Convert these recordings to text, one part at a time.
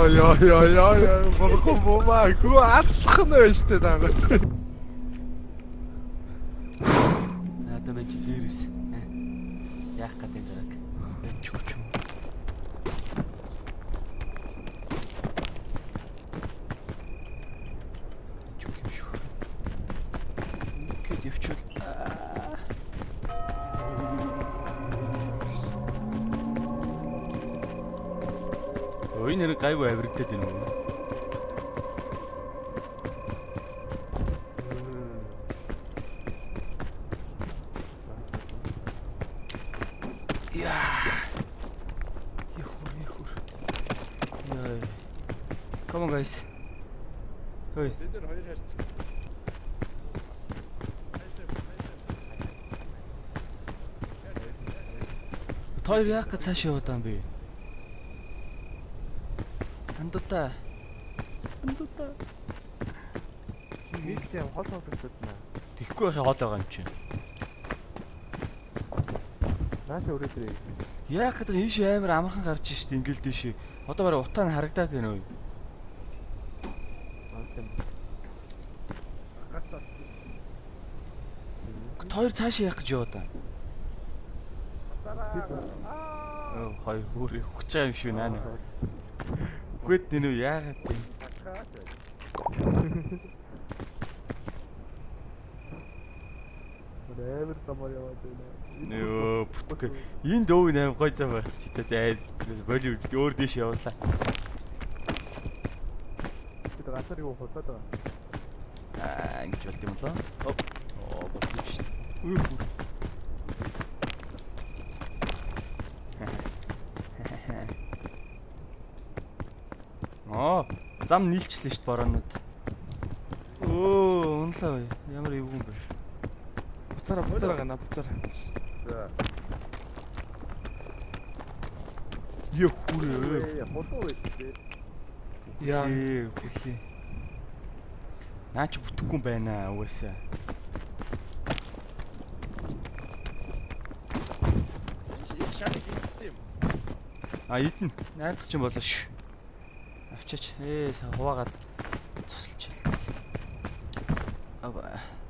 Яа. Бомба хүү алах нь байж тээ даа. Надад байж дээрээс. Яах гэдэг дараг. Чүч юм. Чүч юм шүү. Гэт явчул. Ой нэр гайгүй авирагдаад байна уу? Come on guys. Ой. Тэд хоёр харц. Хоёр яах гэж цааш яваад байгаа юм бэ? Андута. Хийхдээ хол тоглоод байна. Тэхгүй байхаа хол байгаа юм чинь. Нааша өрөөдрэй. Яах гэдэг ийш амар амархан гарч шít ингээл дэшээ. Одоо барай утаа нь харагдаад байна уу? Хоёр цааш яах гэж яваад байна? Хоёр хүрээ хүч байгаа юм шүү наа. Үхвэт нэ яагаад тийм? Эвэр тамаар яваад байна. Нөө бүтгэ. Энэ дөөг нэм гой цаа байх чи таа боли өөр дэш явуулаа. Бид гацаар юу хутаад байгаа. Ингэж болт юм лоо. Болчих шүү. Зам нийлчлээ шүү бороонууд. Унлаа. Ямар эвгүй юм бэ? Буцаараа гана буцаараа. Яа хүрээ. Хутуу байсан. Яа. Наач бүтэхгүй юм байна угаасаа. Шаник ийм. Идэн. Найдах ч юм болоо ш. Авчаач. Хуваагаад цуслчихлаа.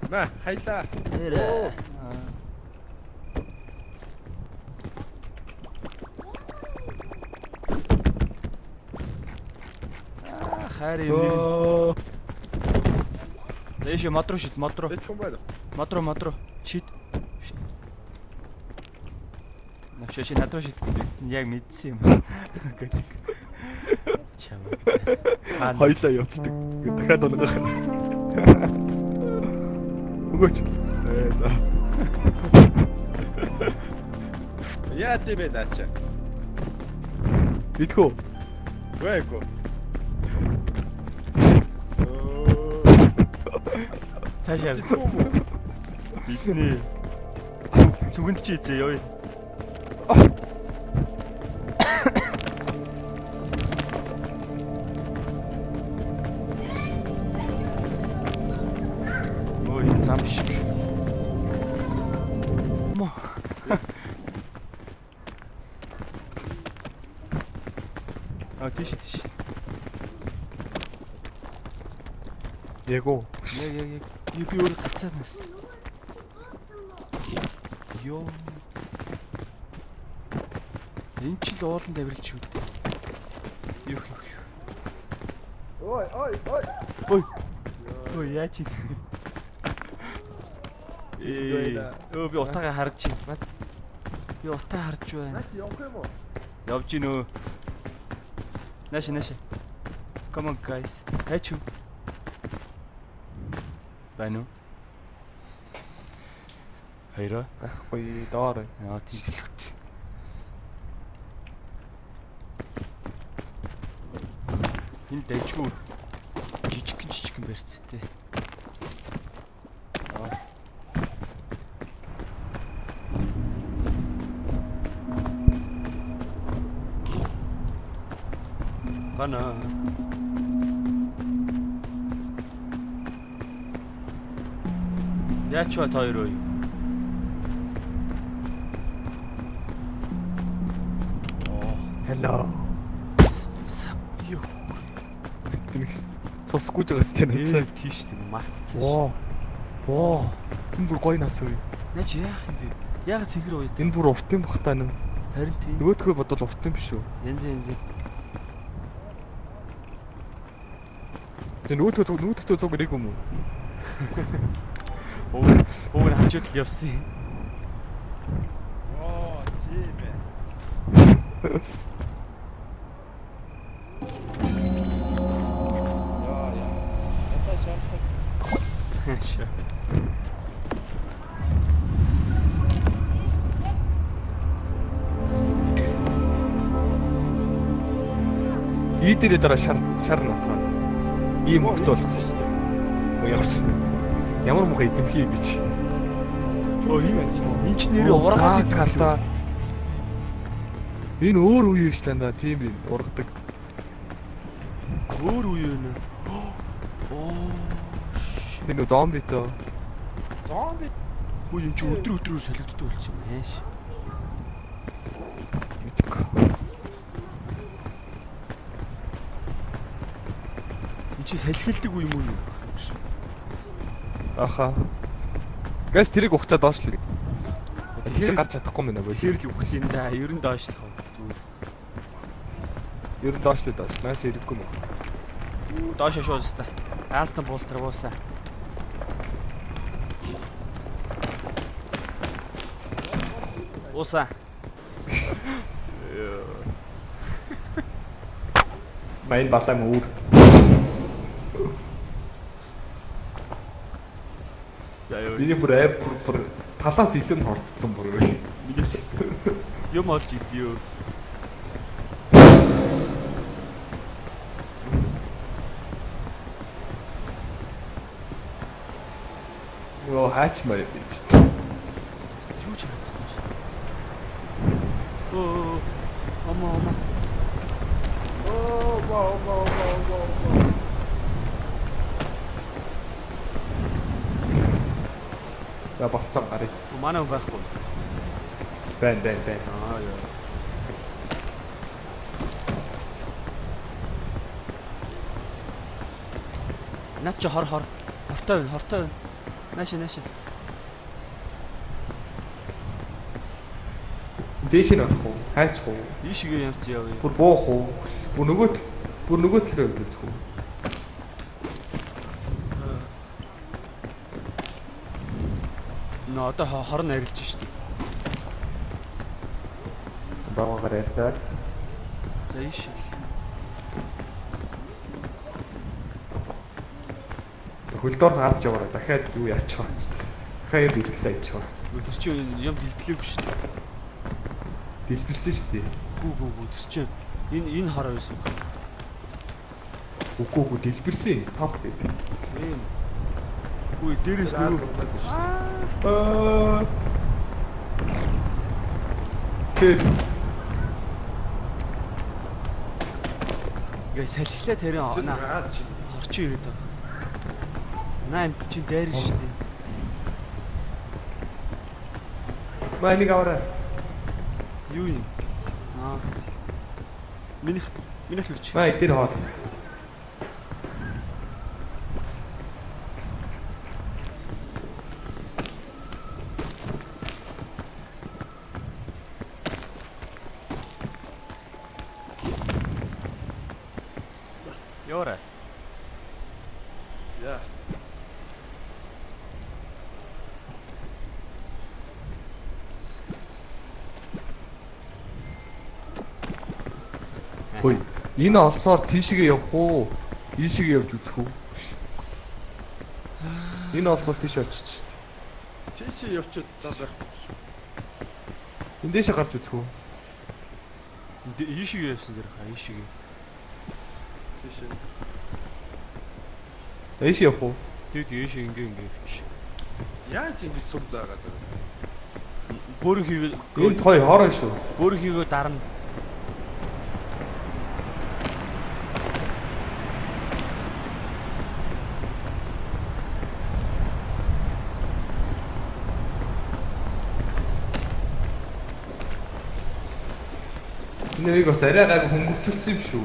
На, хайлаа. Хайр юм. Дэше матро шит матро. Тэтгэн байна. Матро шит. Навшаа надро шит гэдэг. Яг мэдсэн юм. Гэдэг. Чамаа. Хоёлаа явцдаг. Дахиад унгах. Өгөөч. За. Яа тийм наач. Идхөө. Гайгүй. Цаашаа. Иднэ. Зүгэнд чи ийзээ ёо. Зам биш юм шүү. Мо. Тийш. Ягөө. Яг. Би өөр гацаад нас. Йоо. Энэ ч л уулан давирч шүү дээ. Юу. Ой, яач ий. Би утаагаа харж байна. Би утаа харж байна. Наач явах юм уу? Явж гинөө. Наша. Come on guys. Хачу. Байна уу? Хайраа. Ахгүй доор. Яа тийм билүүт. Энэ дэжгүй жижигхэн барьцтай. Гана. Яач ба хоёр ой. Hello. Юу. Тэнийх цус гүйж байгаас тань Ээ энэ. тийш тийм мартцсан Оо. Оо. Энэ бүр гоё нас үе. Наач яах юм бэ? Яагаад цэнхэр уу? Энэ бүр урт юм бах та нэг. Харин тийм. Нөгөөдхөө бодвол урт юм биш үү? Янз. Тэгээ нөгөөдхөө цуг ирэх юм уу? Уг нь хажууд л явсан юм. Оо, тийм ээ. Яа. Ята шампан. Шаа. Ийдэрээ дараа шар натгаа. Ийм хөлтөө болгосон шүү дээ. Ямарсан. Ямар муухай эдэмхий юм би чи. Оо энэ ч нэрээ ургаад идэв та. Энэ өөр үе шүү дээ. Тийм юм ургадаг. Өөр үе нэ. Оо. Тэр нөө зомби тоо. Зомби. Хөө энэ чи өдрөөр солигддог болсон юм ааш. Мэдээгүй. Энд чи салхилдаг үе юм уу? Аха. Газ тэрийг ухчаад доошлоо. Тэгэхээр Тэгэхээр гарч чадахгүй мэнэ боо. тэгэхээр л үхэх юм да. Ер нь доошлох зүгээр. Ер нь доошлоо доош. Наас ирэхгүй мө. Доош шууд өстой. Гаалцсан буултраг уусаа. Уусаа. Майн балаа мөр. За ёо. Миний бүр бүр талаас илүү нь хордсон бүр. Мэдээж гисэн. Юм олж идё. Йоо хаач маяг гэж. Юу ч харагдахгүй шээ. Оо. Ама. Оо, вау. Я болцсон гарыг. Манай хүн байхгүй. Байн. Аа яа. Наад чи хор. Хортой байна. Нааша. Дээш нь орох уу? Хайчих уу? Ийшгээ ямц явъя. Бүр буух уу? Бүр нөгөө талаар үзэх үү? Одоо хорн арилж штий. Баагаар ярьдаг. За ийш л. Хөлдоор гарч яваараа дахиад юу яачих вэ? Дахиад дэлбэлээ яачих вэ? Тэр чинь юм дэлбэлээгүй шүү дээ. Дэлбэлсэн шүү дээ. Гүү тэр чинь энэ хараа байсан баг. Үгүй дэлбэрсэн топ гэдэг. Тийм. Гүү дээрээс нөгөө Тэг. гээ салхилаа тэрэн Аа чи. хорчин ирээд байгаа. Наа чи дайр шүү дээ. Майныг аваарай. Юу юм? Аа. Минийх лүч. Май дээр хоол. Яваарай. За. Хөөе. Энэ олсоор тийшээ явах уу? Ийшээ явж үзэх үү? Энэ олсоор тийш очиж шүү дээ. Тийшээ явчихад заах. Эндээшээ гарч үзэх үү? Ийшээ явсан зэрэг хаа ийшээ. Тийшээ. Эйш явах уу? Тэгэд ийшээ ингээ явчих. Яаж ингэ сүр заагаад байна? Бөөрн хийгээ Энд той хоорой шүү. бөөрн хийгээ дарна. Энэ нэг бас арай гайг хөнгөвчлсөн юм шүү.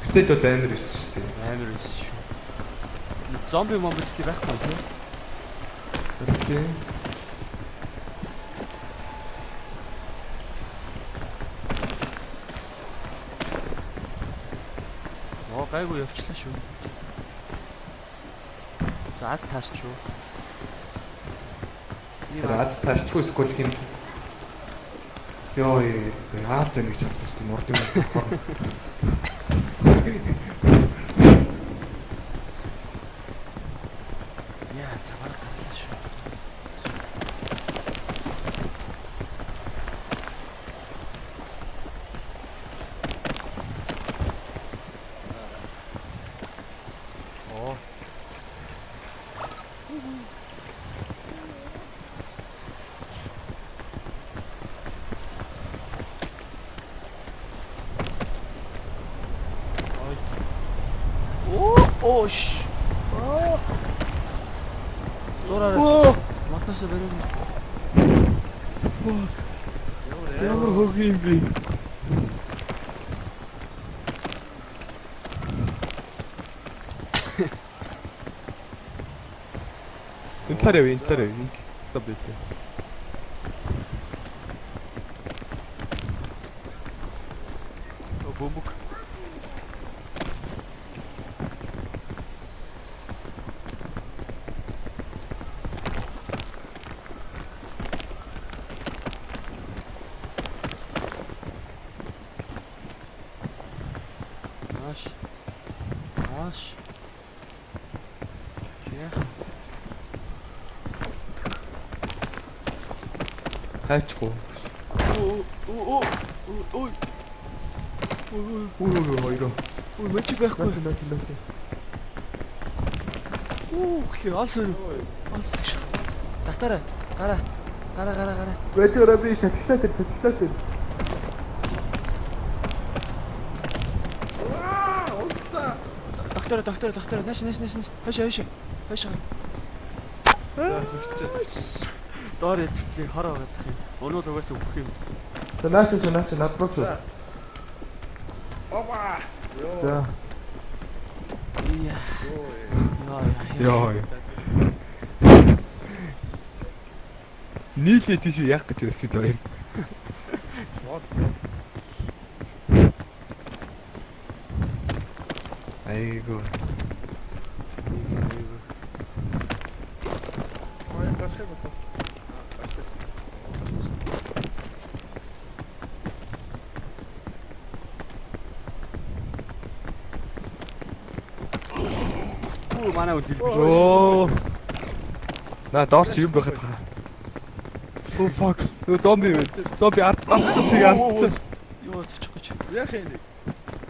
Тэд бол амар ирсэн шүү дээ. Амар эс шүү. Зомби момбид гэдэг байхгүй тийм. Тэ. Оо гайгүй явчлаа шүү. Аз таарч шүү. Аз таашгүй скул хин. Йоо, аал зэн гэж авсан шүү дээ. Нурд юм болохоор. Яа, завар гарлаа шүү. Оо. Ош. Зураарай. Оо. Матнасаа барив. Ямар хөг юм бэ? Энэ талаар яв, энэ талаар яв. Энэ зам байлээ. Бөмбөг. Аш. Аш. Яа. Хайчгүй. Ой. Хоёроо. Ой, мэж байхгүй. Хлээ алс юу? Алс гэж. Татараа. Гараа. Бэтэрэ би шатлаа. Доктор. Нэш. Хашаа. Доор яжтлээ хороо гадах юм. Өнөөл угаасаа өгөх юм. Наач надад. Опа. За. Яа. Нийлээ тийш яах гэж байсан хоёр. Айгу. Ой, башка басаа. Манай үдэл биш. Оо. На доор чи юм байхад хаа. Oh fuck. Зомби арцчих яа. Йоо зөчих гэж. Яах юм бэ?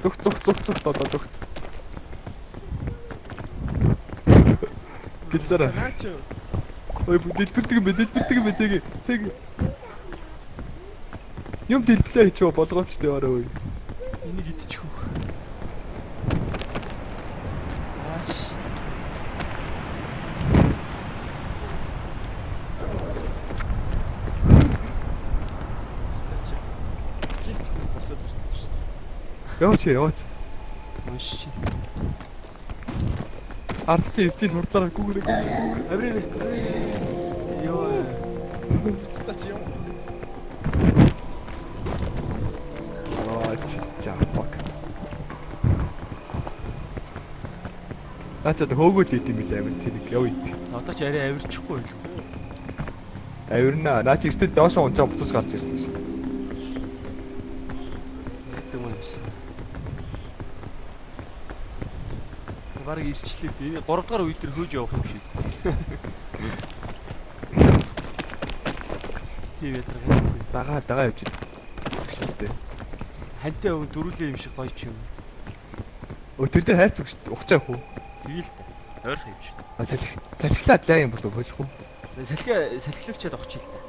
Зүг одоо. Гэлзара. Наач. Ой дэлбэрдэг юм бэ цэг. Юм дэлблээ хийчихв болгоомжтой орой ой. Энийг идчихв. Аш. Яваач. Маш. Ардч ирж хурдлаараа гүгрэг. Аврээ. Йоо. Стач юм. Fuck. Ачаад хөөгөл идэм билээ амир тэрийг явъя. Одоо ч арай авирчихгүй л. Авирна. Наач эртэд доошоо унцаа буцаж гарч ирсэн шүү дээ. Яадаг юм бэ? Бараг ирчлээ. Энэ 3 дахь үе дээр хөөж явах юм шиг шүү дээ. Тийм ядраа. Дагаа явж байна. Гэшээстэй. Хантай өвн дөрүлээ юм шиг гоё ч юм. Тэр дээр хайрцаг шүү дээ. Ухчаа хөө. Тэгэл та. Ойрхон юм шиг. Салхилаад лаа юм болов хөлөх үү? Салхилвчаад огчих л та.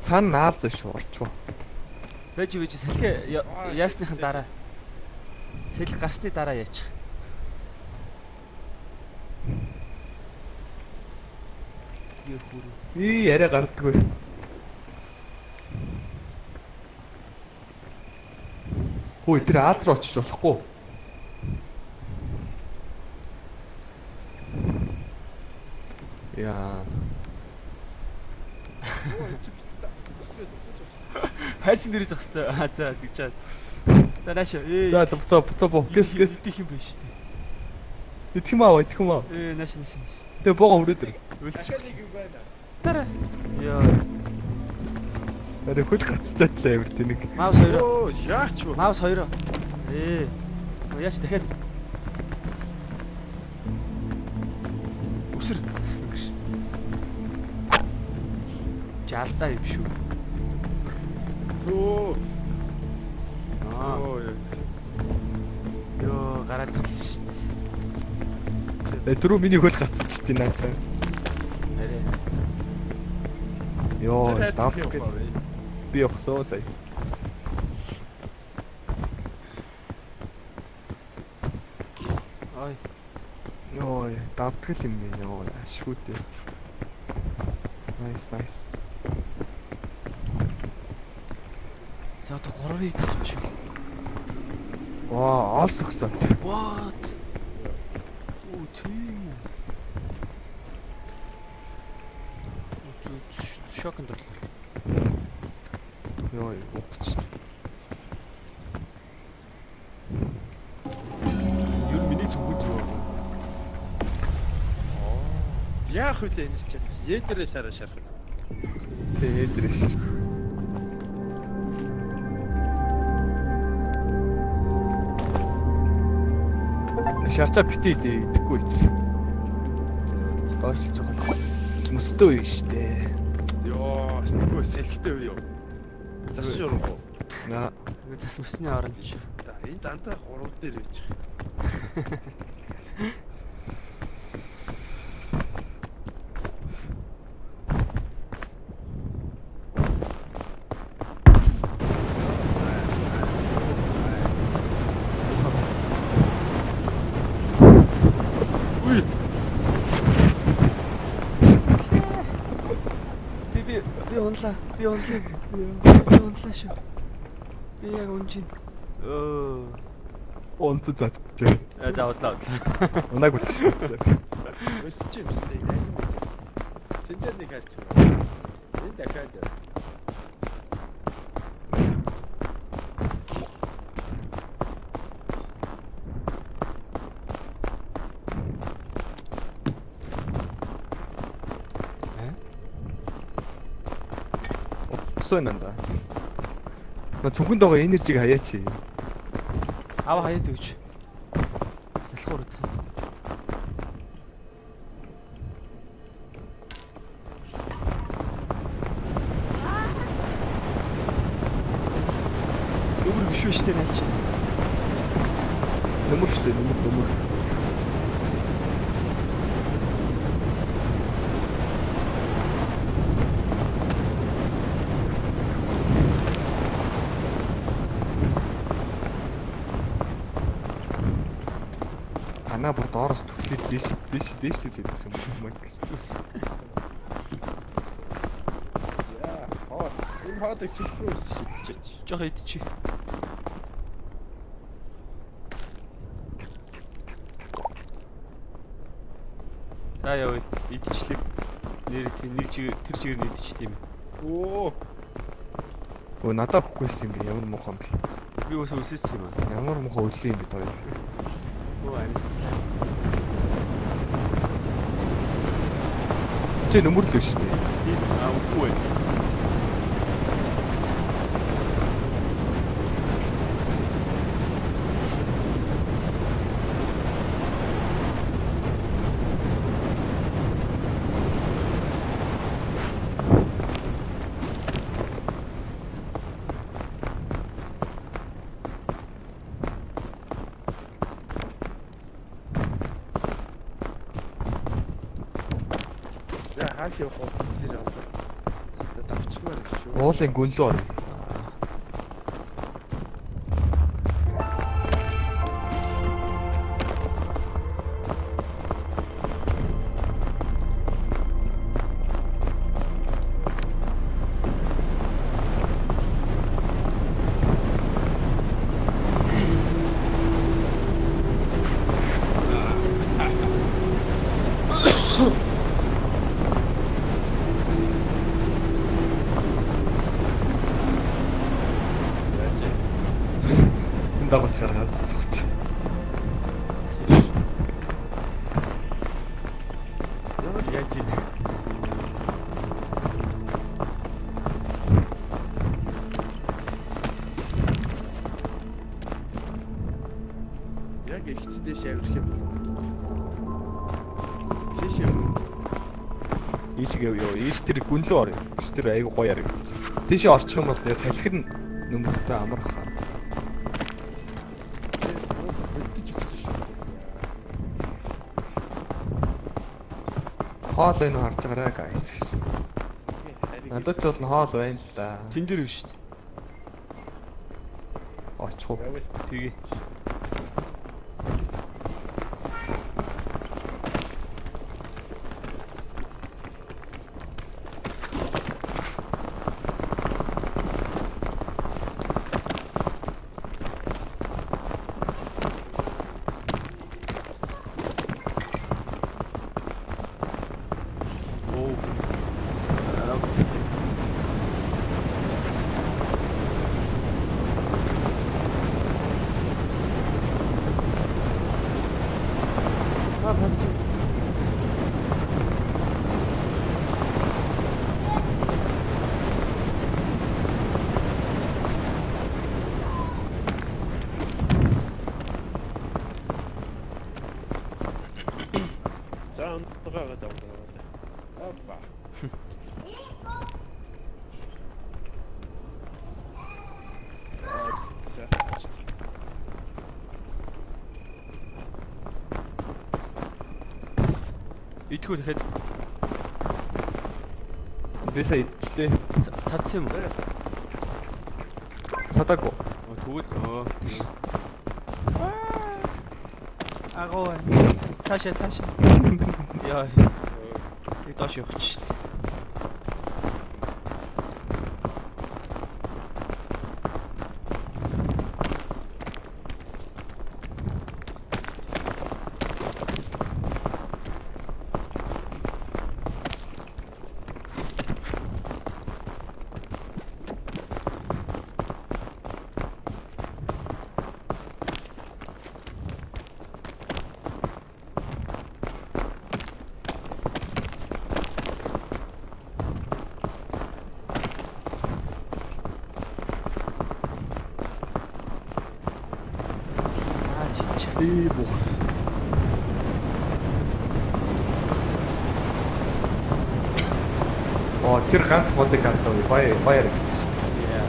Цаана наал зөш урчваа. Бэж салхи яасныхан дараа. Салхи гарсны дараа яачих. Би яриа гардаггүй. Хөөе тэр Аз руу очиж болохгүй. Яа. Оо чи бисвэ. Хайрцан дээрээ зах хэвээр. Аа за тэгж чад. За нааш. За буцаа боо. Гэс идэх юм байна шүү дээ. идэх юм аа. Нааш нааш. Тэгээ боогоо өрөөдөр. Өлсөж. Нэг юм байна. Тара. Яа. Арай хөл гацчихлаа амир тэнэг. Маус 2. Оо яач вэ? Маус 2. Яач дахиад. Өсөр. Жалдаа юм шүү. Оо. Аа. Оо. Йоо гараад ирлээ шүү дээ. Түрүү миний хөл гацчихтий наачаа. Арай. Йоо, Тэр дав хайрцаг юм байна. би явахсоо сая. Ой. Йоо, давтгал юм бэ ёо. Ашгүйтэй. Nice. За одоо 3-ыг давчихвал. Ваа, олс өгсөн. What? Оо тийм. Шокнд орлоо. Йоо, ууч. Юу миний зүгт юу? Яах вэ энэ чинь? Ядерээ шарах. Тэгээ дэрэш. Шарчаа битээ идэхгүй чи. Доошлж байгаа л. Мөстөө юу штэ. Йоо, нэггүй сэлхтэй үү юу? Зас журуу. На, Зас мөсний оронд чи. Энэ дандаа 3 дээр байж байгаа. Уй, Би унлаа. Би унлаа шүү. Би яг унжин. онц заач. За удлаа. Унаг үлч штэ. өсч юм сте. Тэндээ нэг харч байна. Энэ дахиад. Сойнанда. На цүнхэнд байгаа энержиг хаяач. Ава хаяад өгч. Салхуурд. Нөмөр биш үү штэ наач. Нөмөр штэ, нөмөр. Ана бүр доороос түлхээд дээш лүлээд ирэх юм байна. За, хоол. Энэ хоолыг чихрүү шидчих. Жохо идчих. За яа вэ? Идчихлээ. Тэр чигээр нь идчих тийм. Оо, Өө надад өгөхгүйсэн юм би ямар муухай юм бэ? Би өсөө өсөсөн юм аа. Ямар муухай үлээ юм бэ тоо. Оо амис. Чи нөмөрлөө штэ. Тийм үгүй. яа хаах явах вэ? Тэр одоо. Сте давчмаар шүү. Уулын гүнлөө орно. дагуулж гаргаад сууч. Яаж ийн. Яг ихчдээ шаврах юм бол. Тийш юм. Ийшг ёо. Ийш тэр гүнлөө орё. Ийш тэр айгу гоё яриг. Тийшээ орчих юм бол яа салхин нөмөртэй амарх. Бэлтэж өгсөн шүү. Хоол энэ харж байгаарай guys. Надад ч бол хоол байна л да. Тэн дээр биш шүү Очих уу. дээ. Тэгээ. Оо. Арабт. За онцгойгоо даваа. Опа. Идэхгүй дахиад Бисаа итлээ. цадсан юм уу? Цадаагүй. Тэгвэл агуу. Цаашаа. Яа. И доош явах шүү дээ. 진짜. Ii буух. Тэр ганц модаг хандаа баяр гэсэн. Яа.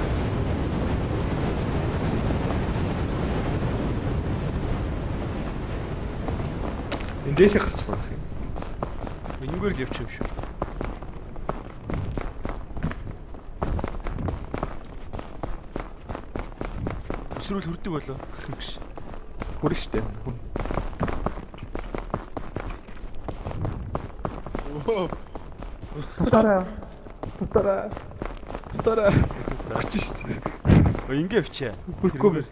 Энд дэше гарч байх юм. Энэгээр л явчих юм шүү. Өсрүүл хүрдэг болоо. Хүрэн штэ. Оо. Тутараа. Очиж штэ. Ингээ авчаа. Хүрхгүй.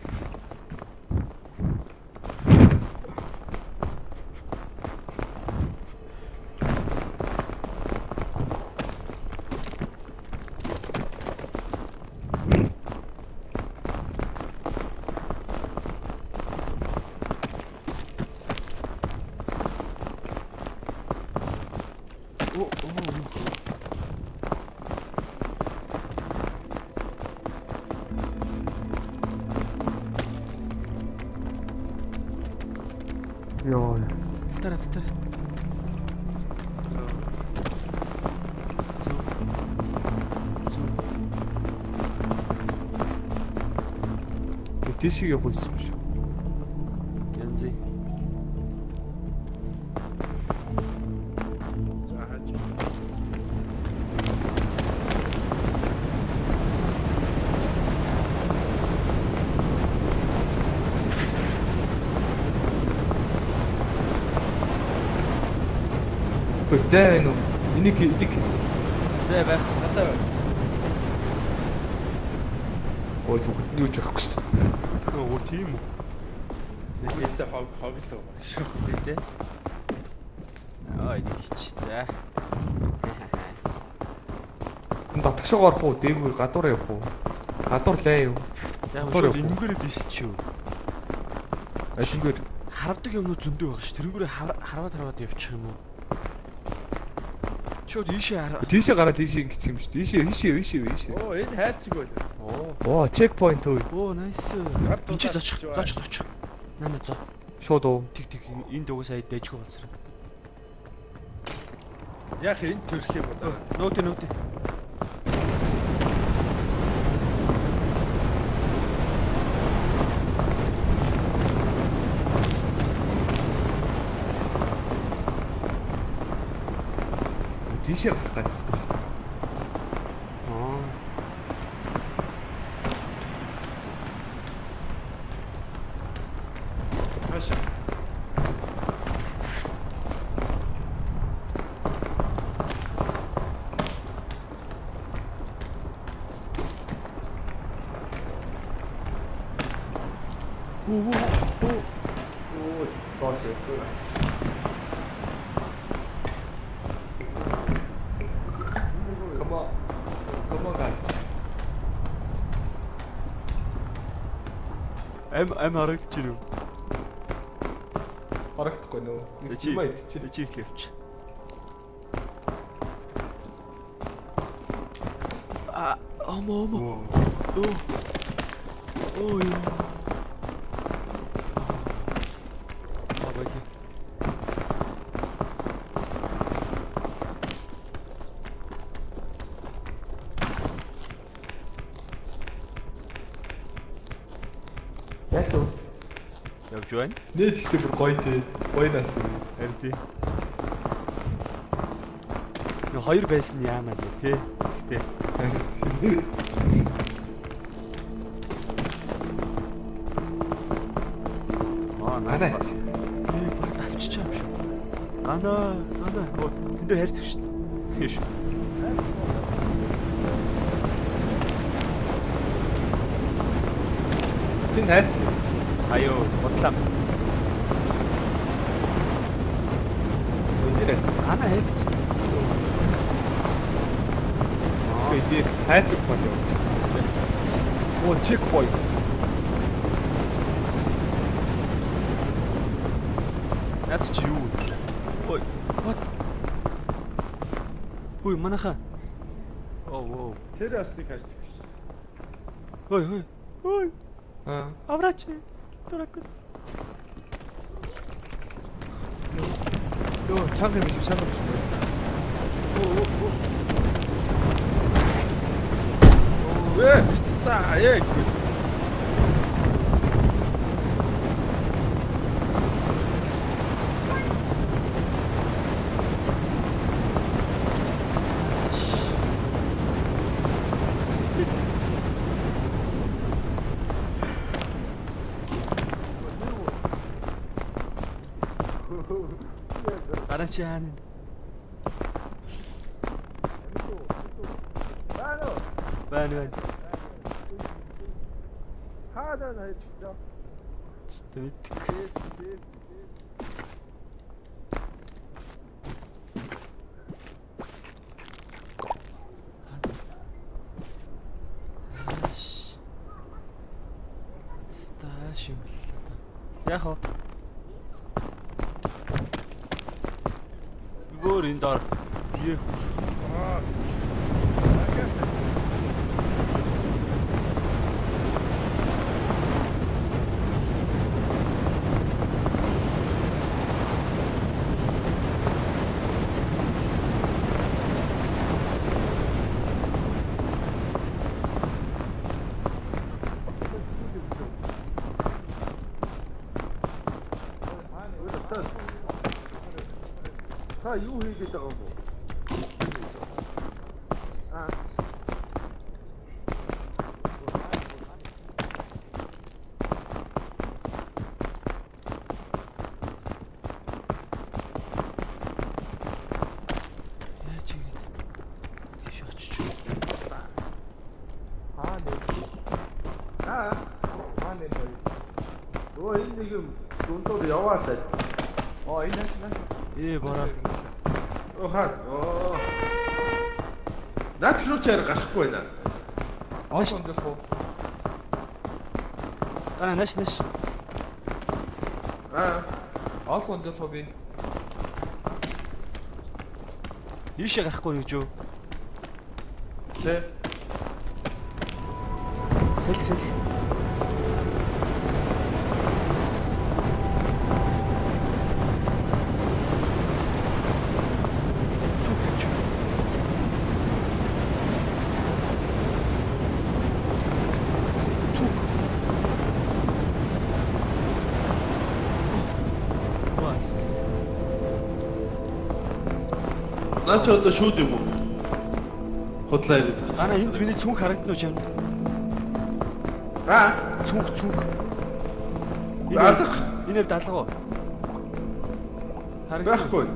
Ёо. Татара. Дэшиг явах юм шүү. Янзи. За хаач. Зэ энэ энийг идэг. Зэ байх. Надаа Ой зүг юу ч байхгүй шүү. Оо тийм үү. нэгээс хоглоо баг шүү. Зэтэй. Аа энэ хич за. Энд дотгошоо орох уу? Дээгүй гадуур явах уу? Гадуур лээ юу? Яг Гадуур шууд явах уу? энэгээр дийшэлч юу. Ажингээр Харавдаг юмнууд зөндөө байгаа ш. Тэрнгүүрээ хараад явчих юм уу? Шууд ийшээ хараа. тийшээ гараад тийшээ ингэчих юм шүү дээ. Ийшээ. Оо энэ хайрцаг байна. Оо, чекпоинт өө. Оо nice. Гард Энд чи дуусаад зочих. Наа зоо. Шууд уу. Тэг энд угаасаа дэжгүй болцсон. Яг энэ төрх юм уу? Нөтэ. Тийшээ гарах гэсэн. Аа. Хаашаа. Оо. Ой, баашаа. Come on guys. Ам харагдчих юм. Харагдахгүй нөө. Чи Юм идчих. чи их левч. Омо. Оо ёо. Абайли. Яг уу. Явж байна. Нэ гэхдээ бүр гоё тий. Гоёнаас. Харин тий. Нөө хоёр байсан яамаа тий. Гэхдээ Анаа. баг давчиж байгаа юм шиг. Ганаа. Оо тэн дээр хайрцаг шүү дээ. Хийш. Тин хайц. Аюу, бодлоо. Өнөрөө. Ганаа хайц. Эдгээр хайцаг бол явж байна. Оо, чекпоинт. Наад чи юу? Ой, what? Ой, манаха. Оо. Тэр ясны хайрцаг. Ой. Аа. Авраач. Дурак. Йоо, чанга биш. Бицта яг. Арачаан. Байна. Хаадаа хайрцаг. Стэтикс. Сташиу л одоо. Яг хоо. Гөр энэ дор. Бие. Аа. Та юу хийгээд байгаа юм бэ? Яаж игээд тийш очиж. Аа, нэ бай. Оо энэ нэг юм дундуур яваасаа. Оо, энэ наш. Бороо. Оо хаа. Оо. Наад руу чаар гарахгүй байна. Ош ондох уу? Гана наш. Оос онжол хобби. Ийшээ гарахгүй юу жөө? Тэ. Сэлх. Цугаач. Цуг. Васс. Наач одоо шүүд юм уу? Худлаа ирээд. Гана энд миний цүнх харагдана уу чамд? Цүнх. Алга. Энэ дэвд алга уу? Байхгүй.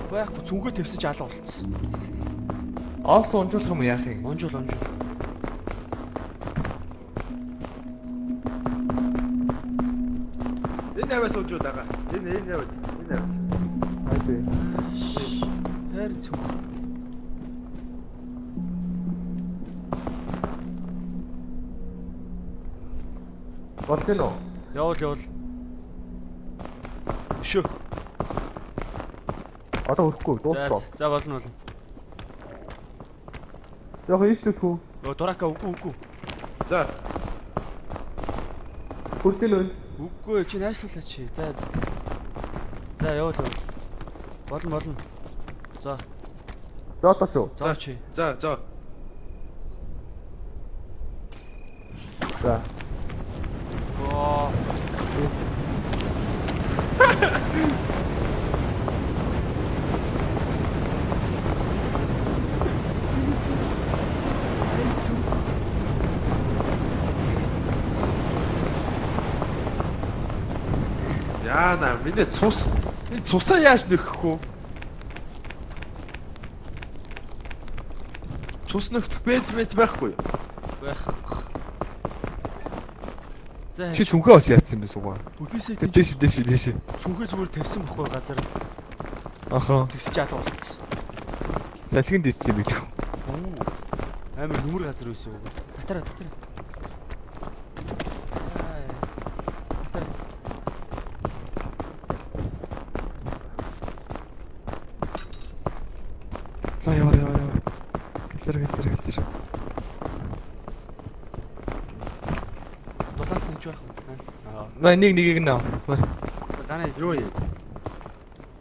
Байхгүй цүнхөө твсэж алга болцсон. Оос онжуулах юм яах юм? Онжул. Энэ яваас уужууд байгаа. Энэ яваад. Хайдэ. Харин цүнх. Болтын уу? Явал. Шөө. Одоо өрөхгүй дуусах. За болно. Яг ийшлэх үү? Йоо дурака үгүй. За. Хүртэл үү? Үгүй чи найшлуулаач чи. За. За явал. Болно. За. Зоотоо шүү. За чи. За. За. Оо. Яана, миний цус. Энэ цусаа яаж нөхөх вэ? Цус нөхөх бэд байхгүй юу? Байх. За. Чи цүнхээ бас яатсан бэ сугаа? Үписээ Дээш. цүнхээ зүгээр тавьсан бохгүй газар. Аха. Тэгсэж алга болцсон. Салхинд дийсэн юм билүү? Амар нүмер газар байсан уу? Татара. За яваа. Гэлтэр. Дулаалсан гэж байх уу? На нэгийг наа. Гана Юу юм?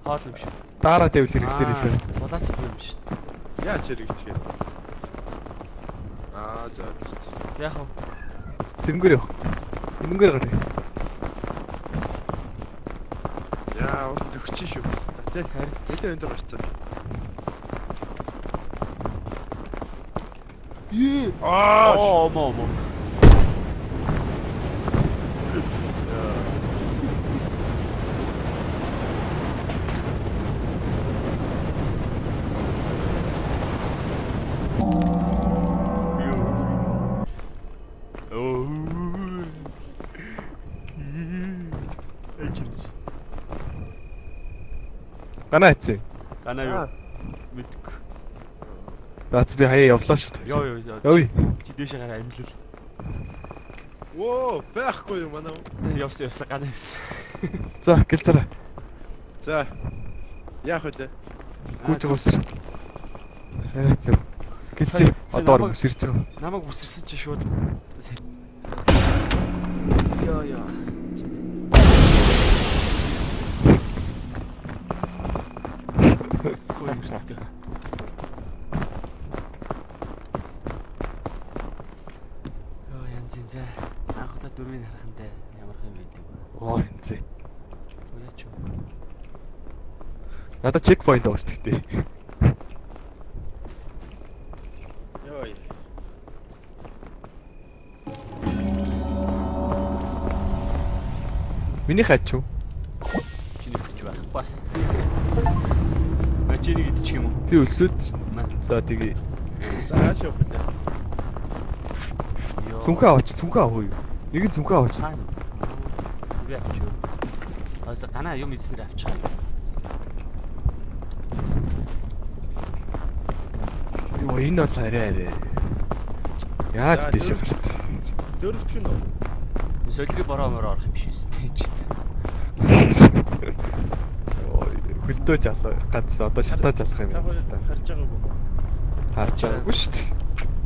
хоол юм шиг. Дараа дэвлэр ихлэр. Дулаалцдаг юм шиг. Яаж хэрэглэхээр? За. Яах вэ? Тэрнгээр явах. Тэрнгээр гараа. Яа, уус төгчийн шүү гэсэн та тий. Харин Нилээ өндөр гарцсан. Оо. Гана хийцээ. Гана юу? Мэдгүй. Наац би хаяа явлаа шүү дээ. Явъя. Чи дээшээ гараа амьлал. Оо, байхгүй юу манай. Явсан гана явсан. За гэлцэрэ. За. Яах вэ? Гүйж уусар. Хэцүү. Гэлцээ. Одоо өсөрч байгаа. Намайг үсэрсэн чи шууд. Яа. Хөөе. За анх удаа дөрвийг харахандаа ямар юм байдаг вэ? Оо энэ. Яач юу? Надад чекпоинт байгаа шүү дээ. Йой. Миний хаач юу? Чиний гэж байхгүй. Чиний идчих юм уу? Би өлсөд. За тэгээ. За хаашаа явах вэ? Цүнхээ аваач. Нэг нь цүнхээ аваач. Би авч юу? Аса гана юм ийснээр авчих. Юу энэ бол арай. Яаж тийш гарт. Дөрөвдөх нь үү? Солири бороо орох юм биш үстэй ч. Хөлдөө залуу ганц одоо шатааж алах юм Таг байна. харж байгаагүй. Харж байгаагүй шүү дээ.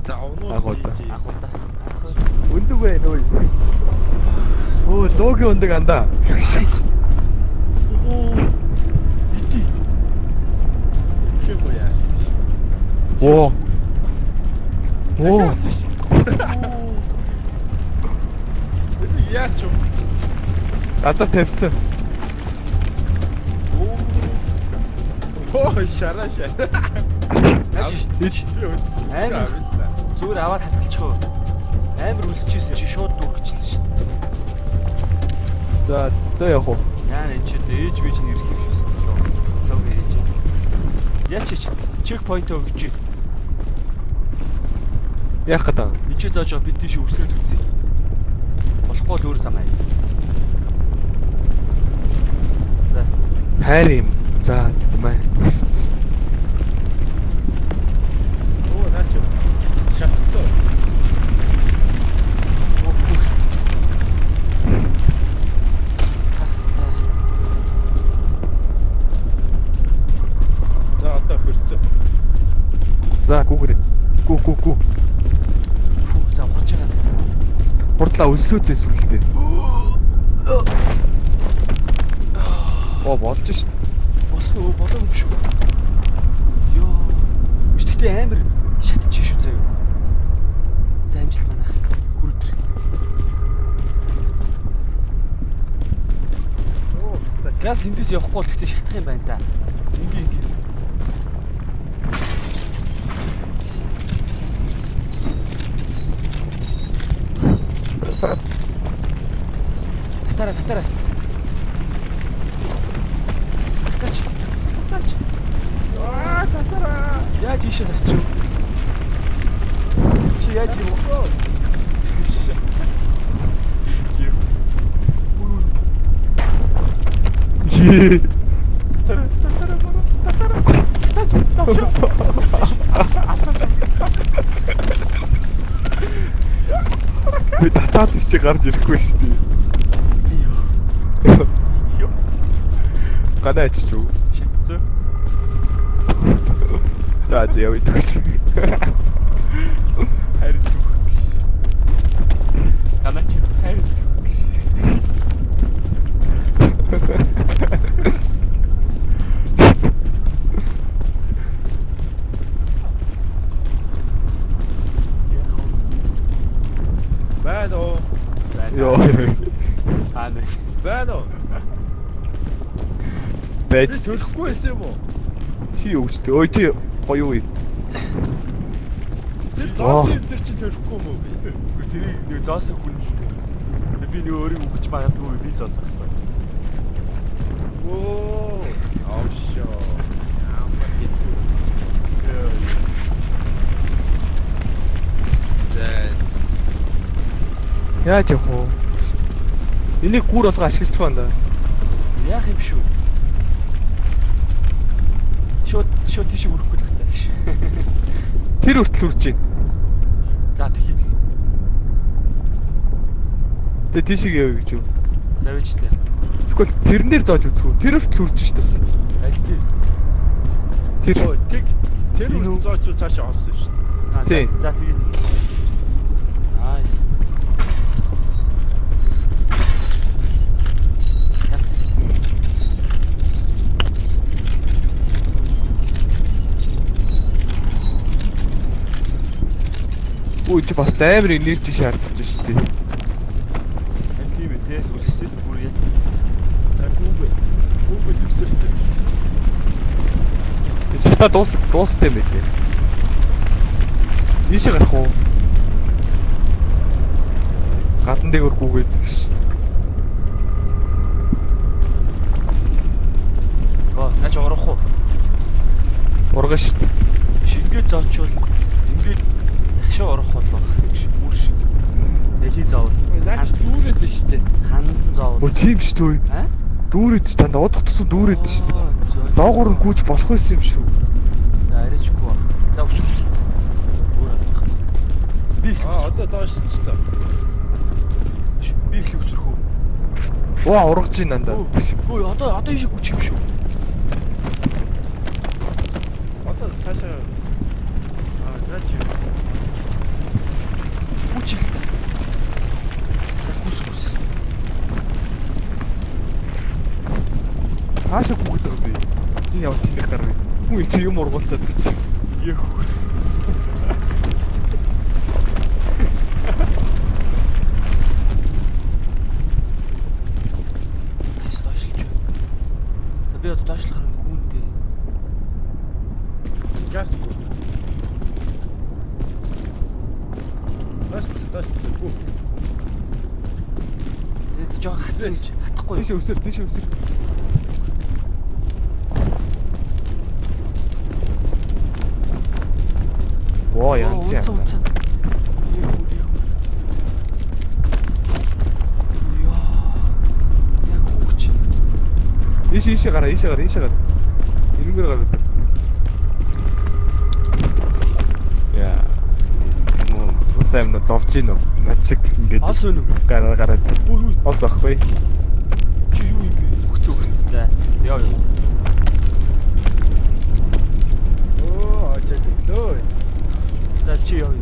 За өнөө Агуулда. Ахуулда. Өндөг байна ой. Оо логи өндөг анда. Хайс. Оо. Ити. Тэхүү яа. Оо. Оо. Энэ яач юм? Газар тавьсан. Оо шарашаа. Наач амар зүгээр аваад хатгалчихв. Амар үлсчихсэн чи шууд дүүргэжлээ шүү дээ. За явах уу? Яа энэ ч ээж бийж нэрх юм шүү дээ. Лог ээж. Яач чек point өгч. Яах гэдэг вэ? Энд ч зааж бид тийш өсрөөд үзье. Болохгүй л өөр самаа. За. Хайр юм. За зүтмээ. Оо наач юм. Шатцоо. Тас за. За одоо хөрцөө. За гүгрээ. Гү. Фу за урж байгаа. Хурдлаа өлсөөдөө сүлдээ. Оо болж шít. Босно болоогүй юм шүү. Йоо. Өчтдөө амар шатчих шүү заяа. За амжилт манайх. Хүрдэр. Оо Газ эндээс явахгүй бол тэгтээ шатах юм байна та. Ингээ. Татара. Татаач. татара. Яаж ийшээ гарчих вэ? Чи яаж юм бэ? Шат. Юу. Татара. Татаач. Би татаад чи гарч ирэхгүй шүү дээ. Юу. Ганаач ч юу. Шатцоо. За зяа үгүй. Харин зүг гэж. Ганач харин зүг гэж. Байна уу? Йоо. Аа нэ. Байна уу? Бэж Би төрөхгүй байсан юм уу? чи юу ч өө чи гоё уу. Тэр зоосон юм дээр чи төрөхгүй юм уу би? Гэхдээ тэрийг нэг зоосон хүн л тэр. Тэгээ би нэг өөрийг өгч магадгүй би зоосон байхгүй. Оо. Аашаа. Ямар хэцүү. Яаж явах вэ? Энийг гүр болгоо ашиглаж байна да. Яах юм шүү? Шот тийш өрөхгүй л хата гэж. Тэр хүртэл үрж байна. За тхий. Тэгээ тийшээ яв гэж юу? Савичтэй. Эсвэл тэрнээр зоож үзэх үү? Тэр хүртэл үрж ш тас. Аль дээр? Тэр Оо тэг. Тэр Энэ үү? үү зоочоо цаашаа олсон шүү дээ. Аа Тийм. за тгий. Nice. Яцсан. үгүй чи бас амар энержи шаардаж ш тээ. Харин тийм ээ те. Өссөн бүр яа. За Google өсөртэй. Шата дуустай мэлээ. Ийшээ гарах уу? Галан дээгүүр гүгээд. Наач орох уу? Урган шít. Шингээд зоочвол ингээд ташаа орох болоо гэж үр шиг. Дали заавал. Наач дүүрээд нь шүү дээ. Хандан заавал. Өө тийм ч төө. Аа? Дүүрээд ч танд удах тусам дүүрээд ш. Зөөл. Доогуур нь гүйж болох байсан юм шүү. За арайчгүй ба. За өс. Өөр авах. Би их Одоо доошлчлаа. Би их л өсрөх үү. Ваа урагч ин нандаа. Ой одоо ийш хүч юм шүү. Одоо цаашаа грач юу? Хүч л та. За хүс. Хаашаа бүгд байгаа би. Энэ явж ингэ гарав. Хүн чи юм ургуулцаад гэж. Яах вэ? Хайс доошлж байна. За би одоо доошлохоор нь гүндээ. Газ гоо. Тас гоо. Тэгээд жоо хатахгүй. Тийш өсөр. Оо янз яа. Унцсан. Яг хүч. Ийшээ гараа. Ирэнгээр гараа. Яа. Усам на зовж гин үү? Над шиг ингээд Олс өнө. гараад. Үй. Олс ахгүй. Чи юу юм бэ? Хүч. За яа. Оо ажиглоо. За чи яа.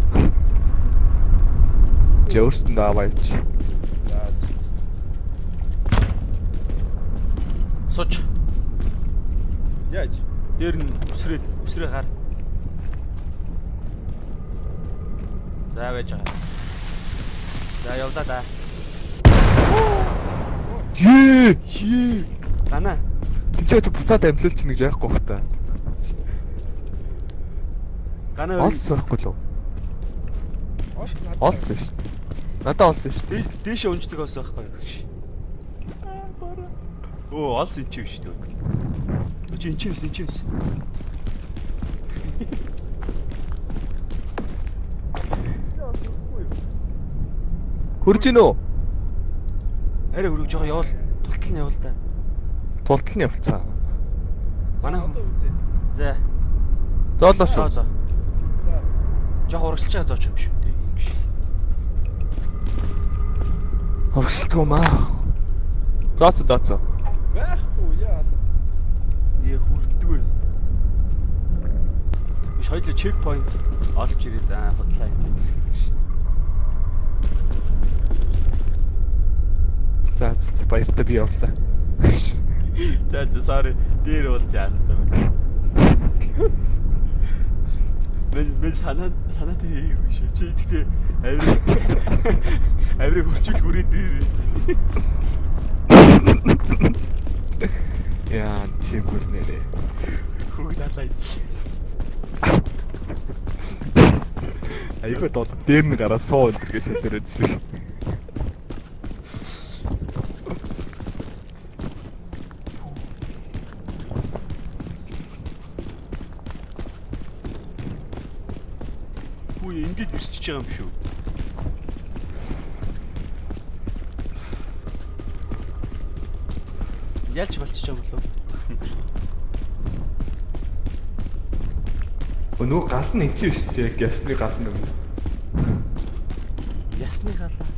Чи өөрсөндөө аваач. Суч. Яаж? Дээр нь өсрээ гар. За байж байгаа. За явлаа да. Ее. Гана. Тинчээ буцаад амлуулч нэг яахгүй бах та. Гана. Олс байхгүй лөө. Олсон шүү дээ. Надаа олсон шүү дээ. Дээшээ унждаг ос байхгүй юу гэж. Оо олс энэ ч биш дээ. Чи энэ ч. Хөрж гин үү? Арай өрөг жоо явал тултал нь явал да. Тултал нь явцсан. Манай хүн. Одоо үзье. За. Зоолоо шүү. За. За. Жоо урагшилж байгаа зооч юм шүү дээ. Хөргөлтгөө маа. Зооцоо. Байхгүй яа. Яа хүрдэггүй. Биш хоёулаа чекпоинт олж ирээд худлаа. За баяртай би явлаа. За sorry. Дээр бол заамтай байна. Мен санаатай хийгээгүй шүү. Чи тэгтээ авирыг хурцуул хүрээд дээр. Яа, чи бүрнэрээ. Хүүг далаа ижлээ. Айгүй доо дээр нь гараа суу гэдгээс илэрээдсэн. Хүү ингэж ирсэж байгаа юм шүү. Ялч балчиж байгаа болов. Өнөө гал нь энэ шүү дээ. Яг ясны гал нь юм. Ясны галаа.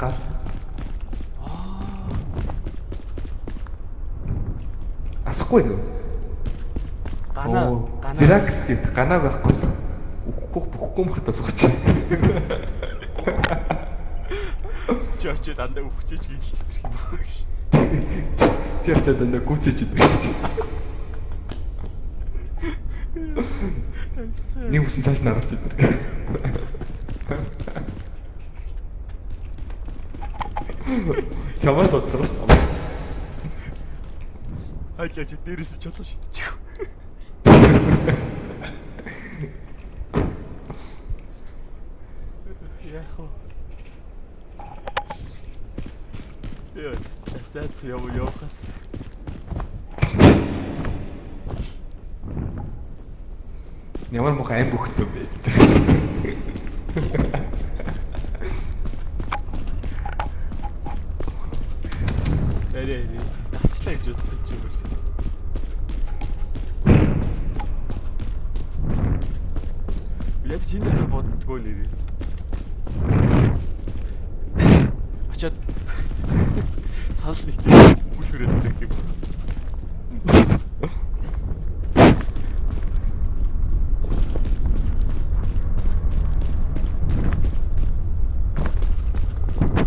Гал. Асахгүй нөө. Гана. Зиракс гэдэг гана байхгүй л. Бүхгүй махтаа сууч. Чи очоод дандаа өвчөж гэлж идэх юм байна гэж. Чи очоод дандаа гүцэж идэх. Нэг үсэн цааш нарч идэх. Чамаас бодож байгаа шүү дээ. Хайлаач дээрээс чолоо шидчих. Яах вэ? Яа, за явахаас. Ямар муухай аим бөхтөө бэ? Арай давчлаа гэж үзсэн ч юм уу. Яг чи энэ дээр боддгоо нэрээ. Очоод санал нэгтэй хүл хүрээд юм.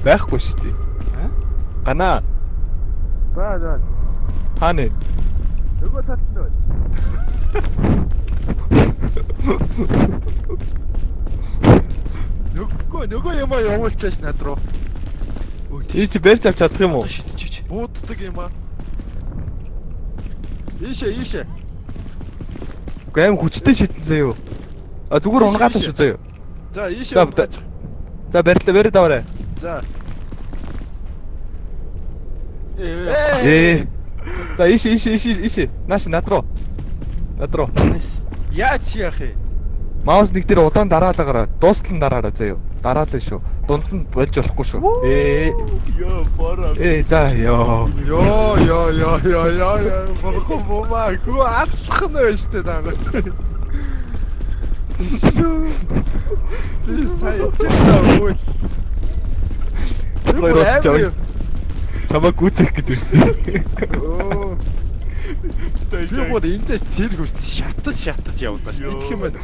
Байхгүй шүү дээ. Ганаа. За. Хаана? Нөгөө талд нь байна. Нөгөө юм явуулчихаш над руу. Ий чи барьж авч чадах юм уу? Шидчихэж. Бууддаг юм аа. Ийшээ. Уг аим хүчтэй шитэн заяа. А зүгээр унгаалаа шүү заяа. За ийшээ. За барьд аваарай. За. За ийшээ. Нааш над руу. Nice. Яач яах юм? Маус нэг дээр удаан дараалаагаа дуустал нь дараараа заяа. Дараалаа шүү. Дунд нь болж болохгүй шүү. Ёо бара. За ёо. Яа. Бомаа хөө алах нь өштэй даа. Шүү. Би сая үгүй. Хоёр чамаа гүцэх гэж ирсэн. Оо. Би бүр эндээс тэр хүрт шатаж явлаа шүү. Идэх юм байна.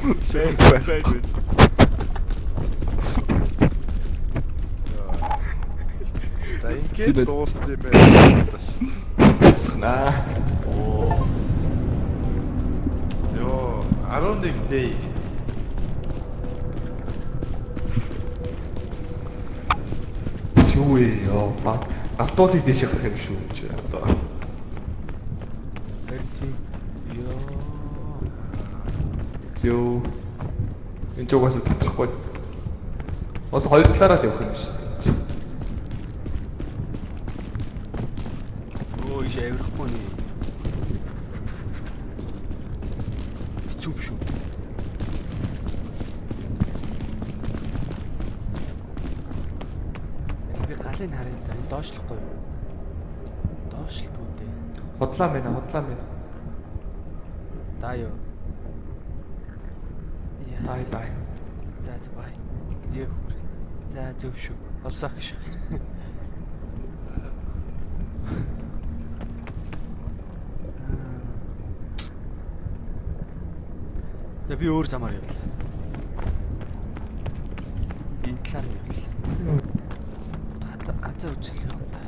За ингээд дуусна юм байна. Дуусна. Йоо, 11 day. Юу ёо. Автолыг дэше гарах юм шүү чи одоо. Ёо. Энэ жогоос татлахгүй. Бас хоёр талаараа л явах юм шүү дээ. Ой, шаврахгүй нэ. Хэцүү шүү. Би галыг харъя да. Энэ доошлохгүй юу? Доошлгүй дээ. Хотлаа мэнэ. Даа ёо. Дай. За бай. Яа хүр. За зөв шүү. Олсоо гэж. За би өөр замаар явлаа. Энэ талаар нь явлаа. Азаа үзэл юм да.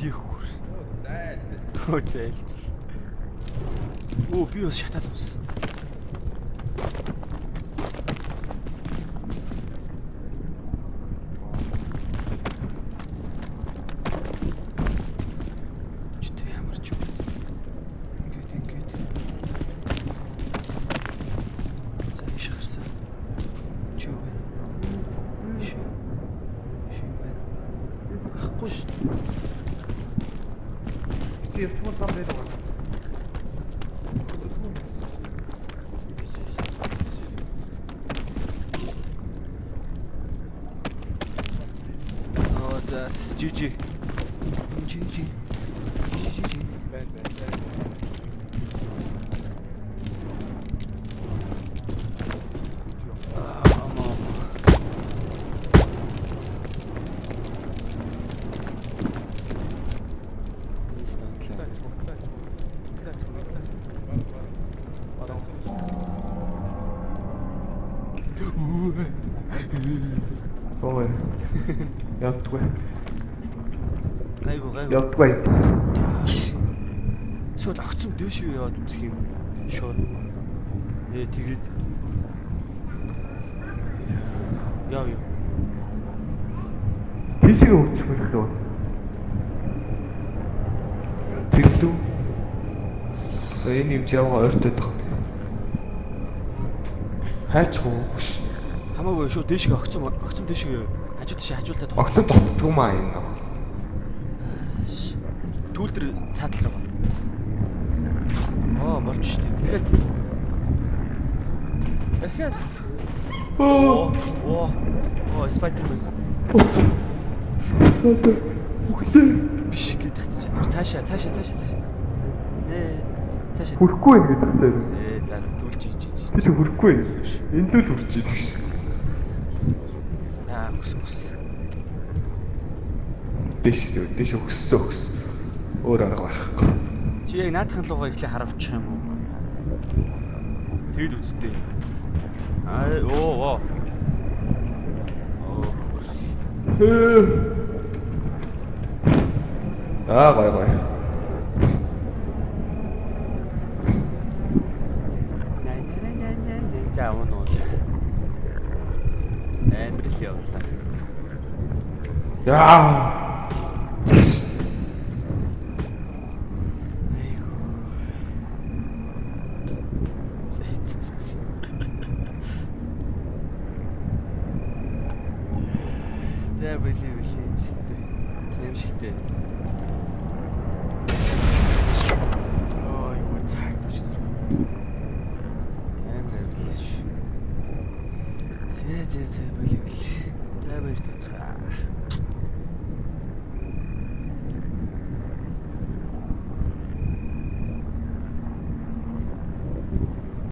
Ёх. Зайлц. Оо би бас шатаад юмсан. Чөтө ямар ч юм. Ингээд. За иш харсан. Чи юу вэ? Ши байна. Ахгүй ш. Тийм юм там байдаг. Oh, that's GG. Ой. Явдгүй. Гайгүй. Явдгүй. Эсвэл огцом дээшээ яваад үзэх юм. Шууд. Тэгээд яа. Тийшээ өгчих байлгүй. Тэглүү. Энэ юм жаа ойртой тах. Хайчгүй. Хамаагүй шүү дээшээ огцом дээшээ хажуулаад Огцом доттдгүй маа энэ. Түүл дээр цаатлал байгаа. Болж штеп. Дахиад. Оо, Spider-Man. Биш гэдэг чинь цаашаа. Цаашаа. Хүрэхгүй юм гэдэг чинь. За түлж ийж. Би ч хүрэхгүй. Энэ л хүрч идэг ш. За өс. Дэш өгсөн. Өөр арга байхгүй. Чи яг наадахын лугаа ихлэ харавчих юм уу? Тэгэд үзтээ. Оо. Гой. За унаа. Амрэл явлаа. Яа. За бүлээ өстэй. Нэмшигтэй. Ой, юу цаг гэж байна. Амар авлаа ш. За бүлээ. За баяр таац.